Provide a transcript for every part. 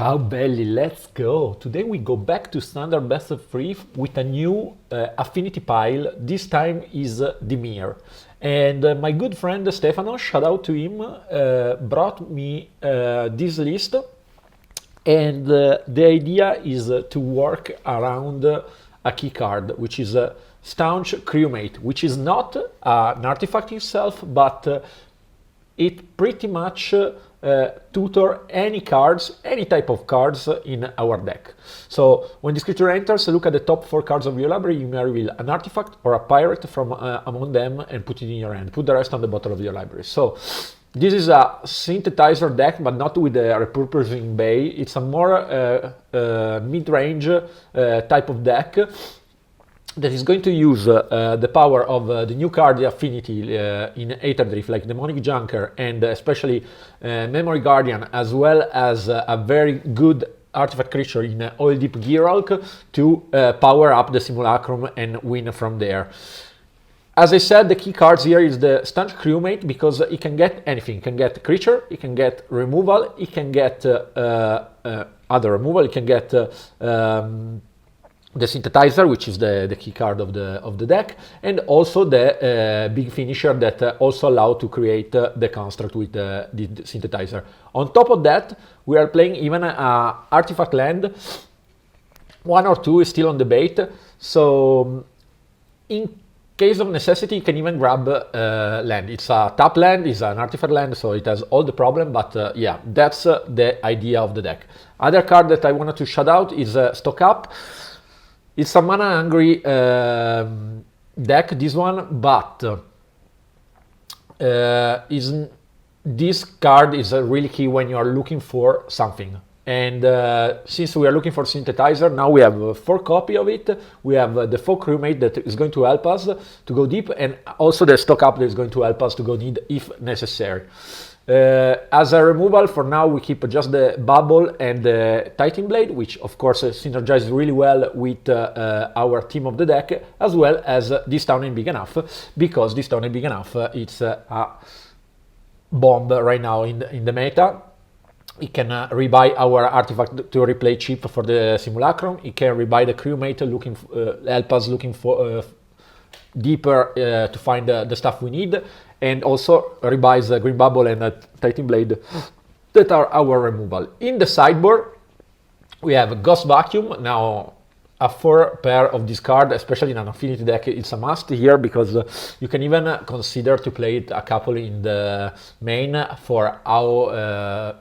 Ciao belli, let's go! Today we go back to standard best of 3 with a new affinity pile. This time is Dimir. And my good friend Stefano, shout out to him, brought me this list. And the idea is to work around a key card, which is Staunch Crewmate, which is not an artifact itself, but it pretty much tutor any cards, any type of cards in our deck. So when this creature enters, look at the top 4 cards of your library. You may reveal an artifact or a pirate from among them and put it in your hand. Put the rest on the bottom of your library. So this is a synthesizer deck, but not with a repurposing bay. It's a more mid-range type of deck that is going to use the power of the new card, the Affinity, in Aether like Demonic Junker, and especially Memory Guardian, as well as a very good artifact creature in Oil Deep Giralk to power up the Simulacrum and win from there. As I said, the key cards here is the Staunch Crewmate, because it can get anything. It can get creature, it can get removal, it can get other removal, it can get the Synthesizer, which is the key card of the deck, and also the big finisher that also allow to create the construct with the Synthesizer. On top of that, we are playing even a artifact land. 1 or 2 is still on debate, so in case of necessity, you can even grab land. It's a tap land, it's an artifact land, so it has all the problem, but yeah, that's the idea of the deck. Other card that I wanted to shout out is Stock Up. It's a mana-hungry deck, this one, but this card is really key when you are looking for something. And since we are looking for Synthesizer, now we have 4 copies of it. We have the folk Crewmate that is going to help us to go deep, and also the Stock Up that is going to help us to go deep if necessary. As a removal, for now, we keep just the Bubble and the Titan Blade, which of course synergize really well with our team of the deck, as well as this town ain't big enough, because this town ain't big enough, it's a bomb right now in the meta. It can rebuy our artifact to replay chip for the Simulacrum. It can rebuy the Crewmate, help us looking for deeper to find the stuff we need, and also rebuys the Green Bubble and Titan Blade that are our removal. In the sideboard, we have a Ghost Vacuum. Now, a 4 pair of this card, especially in an Affinity deck, it's a must here, because you can even consider to play it a couple in the main for how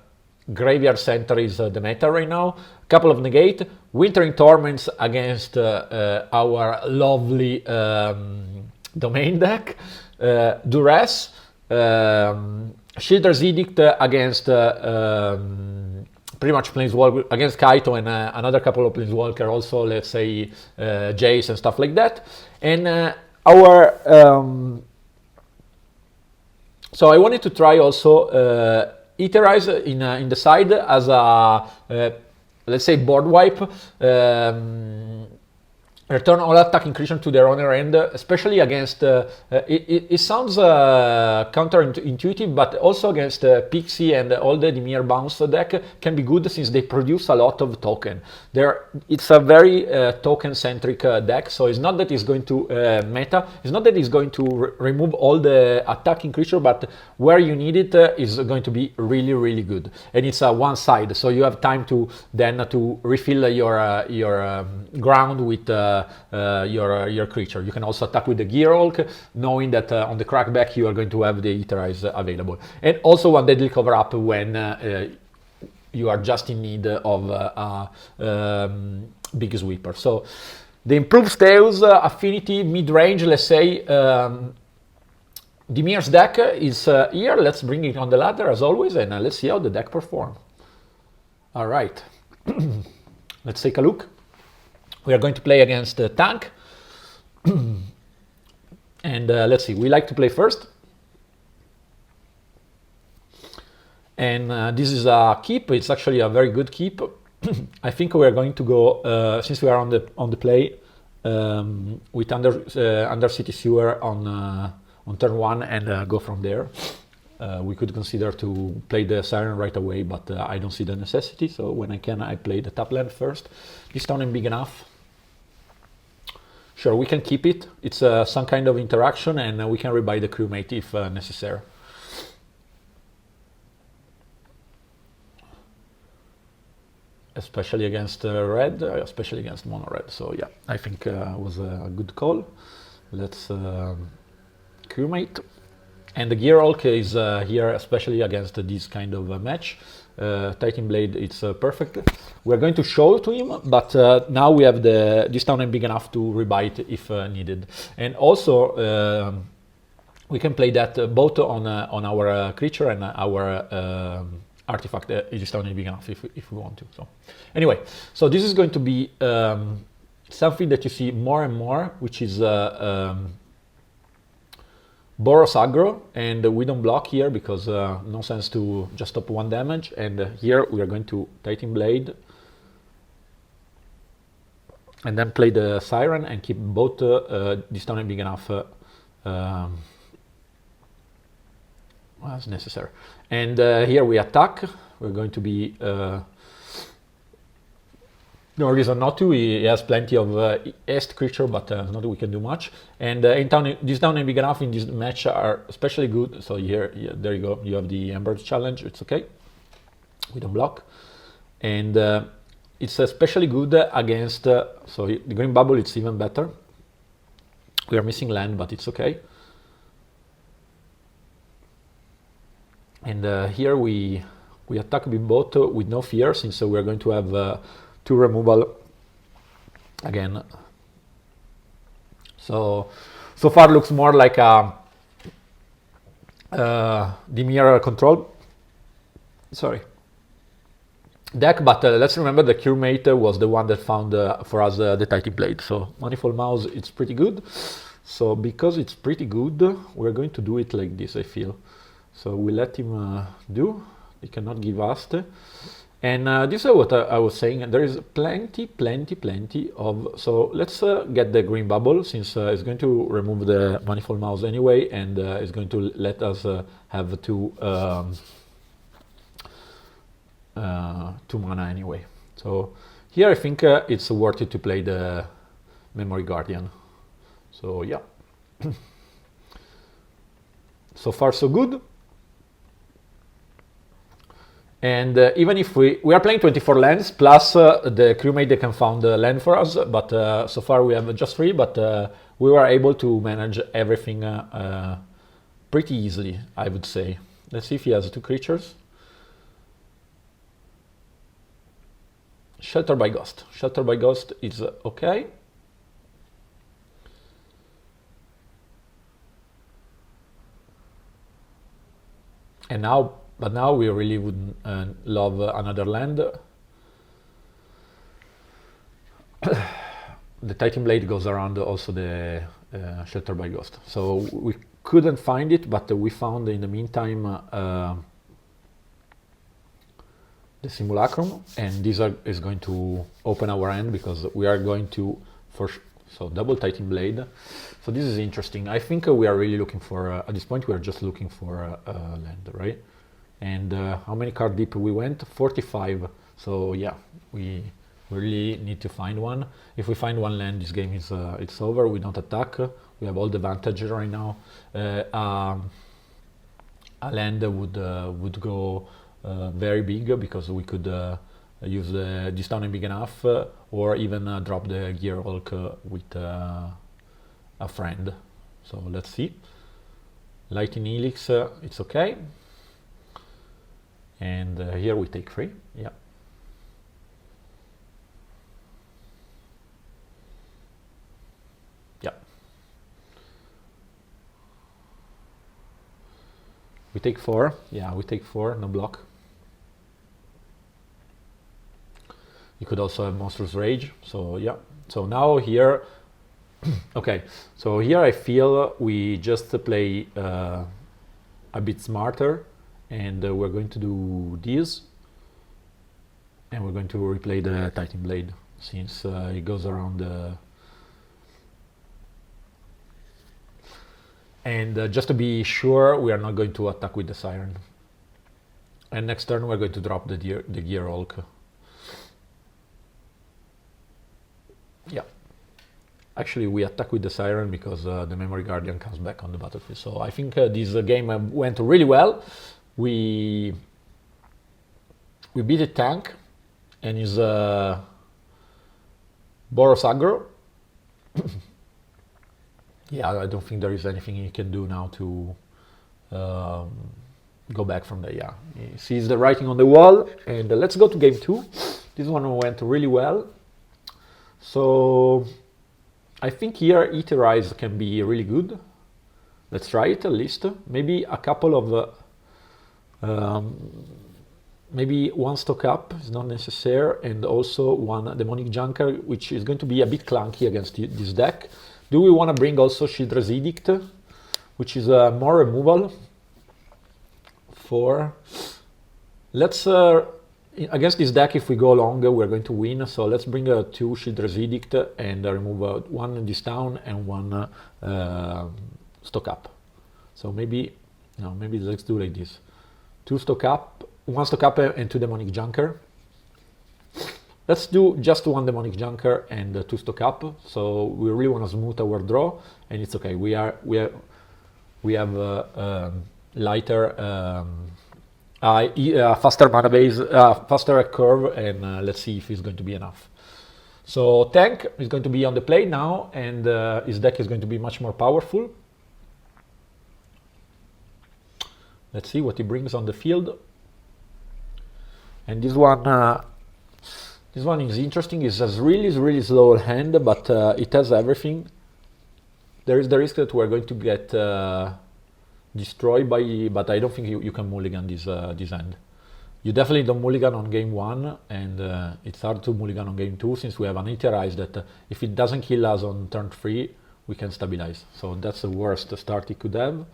Graveyard Center is the meta right now. A couple of negate, Wintering Torments against our lovely domain deck, Duress, Shielders Edict against pretty much Planeswalker, against Kaito and another couple of Planeswalker, also let's say Jace and stuff like that. And so I wanted to try also Eaterize in the side as a let's say board wipe. Return all attacking creatures to their owner end, especially against, it sounds counterintuitive, but also against Pixie and all the Dimir bounce deck can be good, since they produce a lot of token. It's a very token-centric deck, so it's not that it's going to meta, it's not that it's going to remove all the attacking creature, but where you need it is going to be really, really good. And it's one side, so you have time to then to refill your ground with your creature. You can also attack with the Giralk, knowing that on the crackback you are going to have the Eaterize available. And also one deadly cover up when you are just in need of a big sweeper. So the improved Staus, Affinity, mid-range, let's say, Dimir's deck is here. Let's bring it on the ladder as always, and let's see how the deck performs. All right, let's take a look. We are going to play against the tank, and let's see, we like to play first, and this is a keep. It's actually a very good keep. I think we are going to go, since we are on the play, with Undercity Sewer on turn 1, and go from there. we could consider to play the Siren right away, but I don't see the necessity. So when I can, I play the top land first. This town is big enough. Sure, we can keep it. It's some kind of interaction, and we can rebuy the Crewmate if necessary. Especially against red, especially against mono red. So yeah, I think it was a good call. Let's Crewmate. And the Gear Hulk is here, especially against this kind of match. Titan Blade, it's perfect. We're going to show to him, but now we have this town is big enough to rebuy it if needed. And also, we can play that both on our creature and our artifact. This town is big enough if we want to. So anyway, so this is going to be something that you see more and more, which is Boros Aggro, and we don't block here because no sense to just stop one damage. And here we are going to Titan Blade and then play the Siren and keep both this town big enough as necessary. And here we attack. We're going to be no reason not to. He has plenty of est creature, but not we can do much. And this town is big enough in this match are especially good. So here, there you go. You have the Ember challenge. It's okay. We don't block, and it's especially good against. So the green bubble. It's even better. We are missing land, but it's okay. And here we attack with both with no fear, since we are going to have 2 removal again. So far looks more like a Dimir control. Sorry. Deck, but let's remember the Crewmate was the one that found for us the Titan Blade. So Manifold Mouse, it's pretty good. So because it's pretty good, we're going to do it like this, I feel. So we let him do. He cannot give us. And this is what I was saying. There is plenty of. So let's get the green bubble, since it's going to remove the Manifold Mouse anyway, and it's going to let us have 2 mana anyway. So here I think it's worth it to play the Memory Guardian. So yeah. So far so good. And even if we are playing 24 lands plus the Crewmate, they can found land for us, but so far we have just 3, but we were able to manage everything pretty easily, I would say. Let's see if he has 2 creatures. Shelter by Ghost. Shelter by Ghost is okay. And now, but now we really would love another land. The Titan Blade goes around also the Shelter by Ghost. So we couldn't find it, but we found in the meantime the Simulacrum, and this is going to open our end, because we are going to, so double Titan Blade. So this is interesting. I think we are really looking for, at this point we are just looking for land, right? And how many card deep we went? 45. So yeah, we really need to find one. If we find one land, this game is it's over. We don't attack. We have all the advantage right now. A land would go very big, because we could use this town big enough, or even drop the Gear Hulk with a friend. So let's see. Lightning Helix, it's okay. And here we take 3, yeah. Yeah. We take 4, yeah, we take 4, no block. You could also have Monstrous Rage, so yeah. So now here, okay, so here I feel we just play a bit smarter. And we're going to do this, and we're going to replay the Titan Blade, since it goes around the... And just to be sure, we are not going to attack with the Siren. And next turn we're going to drop the Gear Hulk. Yeah. Actually, we attack with the Siren because the Memory Guardian comes back on the battlefield. So I think this game went really well. We beat the tank and his Boros Aggro. Yeah, I don't think there is anything he can do now to go back from there. Yeah, he sees the writing on the wall. And let's go to game 2. This one went really well. So I think here Eaterize can be really good. Let's try it at least. Maybe a couple of maybe one stock up is not necessary, and also one Demonic Junker, which is going to be a bit clunky against this deck. Do we want to bring also Shieldred's Edict, which is more removal for... Let's... against this deck, if we go longer, we're going to win. So let's bring 2 Shieldred's Edict and remove one this down and one stock up. So maybe... No, maybe let's do like this. 2 stock up, 1 stock up and 2 Demonic Junker. Let's do just 1 Demonic Junker and 2 stock up. So we really want to smooth our draw, and it's okay. We have lighter, faster mana base, faster curve, and let's see if it's going to be enough. So tank is going to be on the play now, and his deck is going to be much more powerful. Let's see what he brings on the field. And this one is interesting. It's a really slow hand, but it has everything. There is the risk that we're going to get destroyed by, but I don't think you can mulligan this hand. You definitely don't mulligan on game 1, and it's hard to mulligan on game 2 since we have an Eaterize that if it doesn't kill us on turn 3, we can stabilize. So that's the worst start he could have.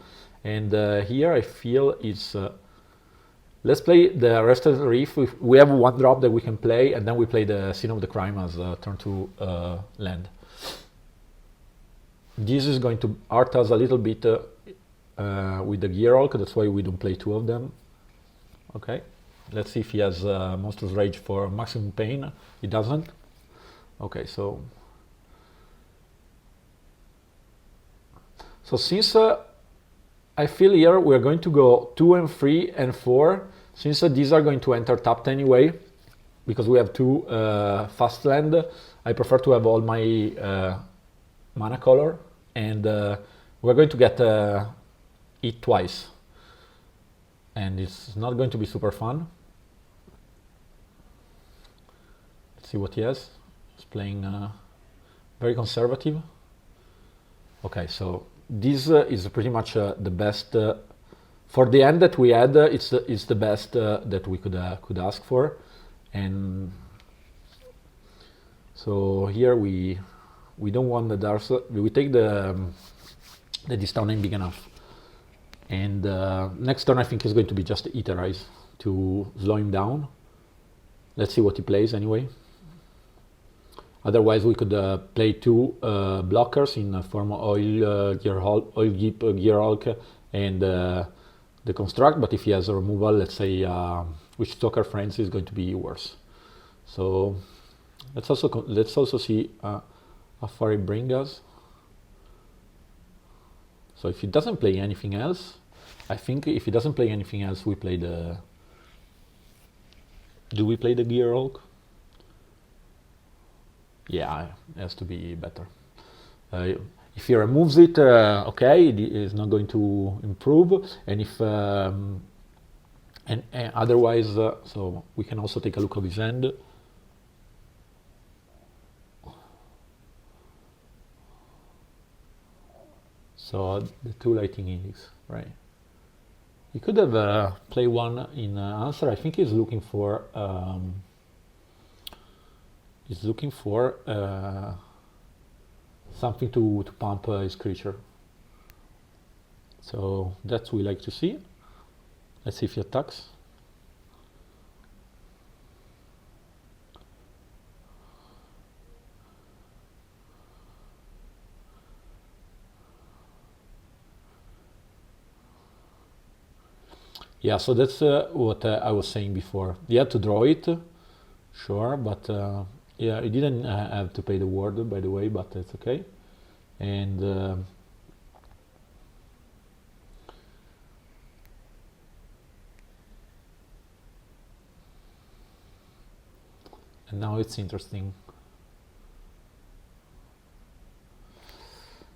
And here I feel it's... let's play the Restless Reef. We have 1 drop that we can play, and then we play the Scene of the Crime as turn 2 land. This is going to hurt us a little bit with the Gear Hulk, that's why we don't play 2 of them. Okay, let's see if he has Monstrous Rage for maximum pain. He doesn't. Okay, so since I feel here we're going to go 2 and 3 and 4, since these are going to enter tapped anyway, because we have 2 fast land, I prefer to have all my mana color, and we're going to get it twice, and it's not going to be super fun. Let's see what he has. He's playing very conservative. Okay, so this is pretty much the best for the end that we had. It's the best that we could ask for, and so here we don't want the Dark. We take the Disdain ain't big enough, and next turn I think is going to be just Eaterize to slow him down. Let's see what he plays anyway. Otherwise, we could play 2 blockers in form of Oil Geep, Gear Hulk, and the Construct. But if he has a removal, let's say Witchstalker Frenzy is going to be worse. So let's also see how far it brings us. So if he doesn't play anything else, I think if he doesn't play anything else, we play the. Do we play the Gear Hulk? Yeah, it has to be better. If he removes it, okay, it is not going to improve. And if and otherwise, so we can also take a look at his hand. So the 2 Lightning Index, right? He could have played 1 in answer. I think he's looking for. He's looking for something to pump his creature. So that's what we like to see. Let's see if he attacks. Yeah, so that's what I was saying before. You had to draw it, sure, but yeah, you didn't have to pay the word, by the way, but it's okay. And now it's interesting.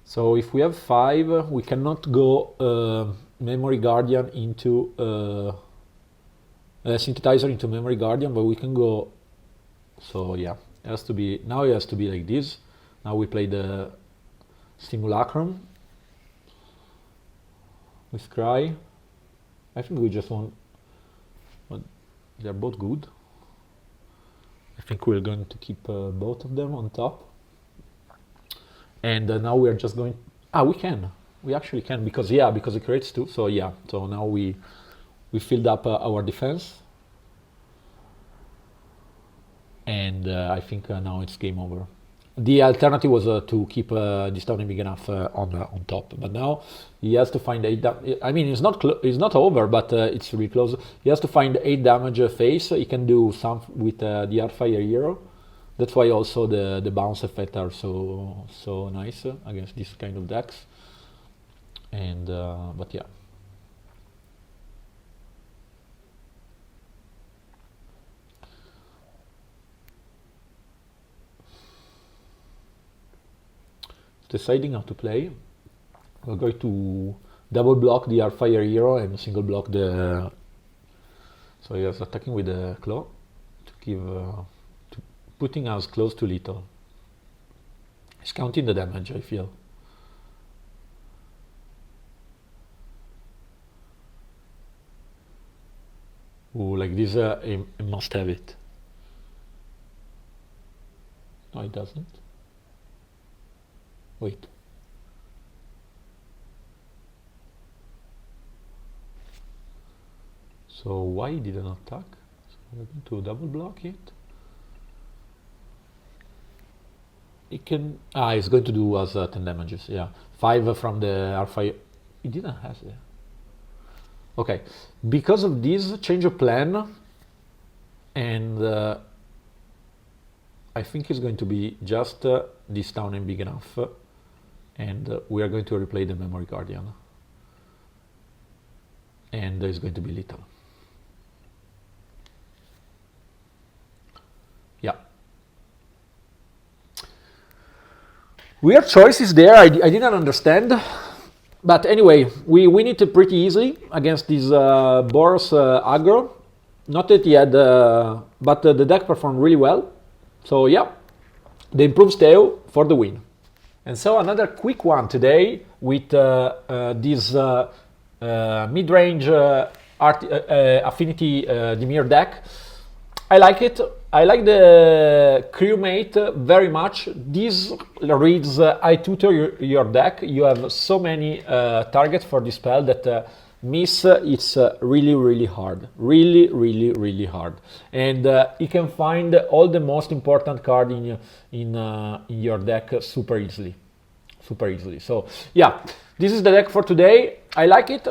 So if we have 5, we cannot go memory guardian into synthesizer into memory guardian, but we can go. So yeah, it has to be, now it has to be like this. Now we play the simulacrum with cry. I think we just want, but they're both good. I think we're going to keep both of them on top. And now we are just going, we actually can, because it creates 2. So yeah, so now we filled up our defense. And I think now it's game over. The alternative was to keep this town big enough on top, but now he has to find 8 damage. I mean, it's not over, but it's really close. He has to find 8 damage face. He can do some with the Earthfire Hero. That's why also the bounce effect are so nice against this kind of decks. And but yeah. Deciding how to play, we're going to double block the Earthfire Hero and single block the. So he is attacking with the claw to give. Putting us close to lethal. He's counting the damage, I feel. Ooh, like this, he must have it. No, it doesn't. Wait. So why he didn't attack? So we're going to double block it. It can. It's going to do us 10 damages. Yeah, 5 from the R5. It didn't have it. Okay, because of this change of plan, and I think it's going to be just this town and big enough, and we are going to replay the memory guardian, and it's going to be lethal. Yeah. Weird choices there, I didn't understand. But anyway, we win it pretty easily against this Boros Aggro. Not that he had, but the deck performed really well. So yeah, the improved Ciao for the win. And so another quick one today with this mid-range Affinity Dimir deck. I like it. I like the Crewmate very much. This reads, I tutor your deck. You have so many targets for this spell that miss, it's really hard. Really hard. And you can find all the most important card in your deck super easily. So yeah, this is the deck for today. I like it.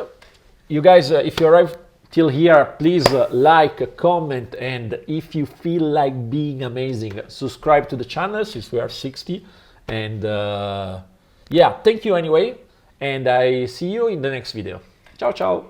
You guys, if you arrived till here, please like, comment, and if you feel like being amazing, subscribe to the channel since we are 60. And yeah, thank you anyway, and I see you in the next video. Ciao.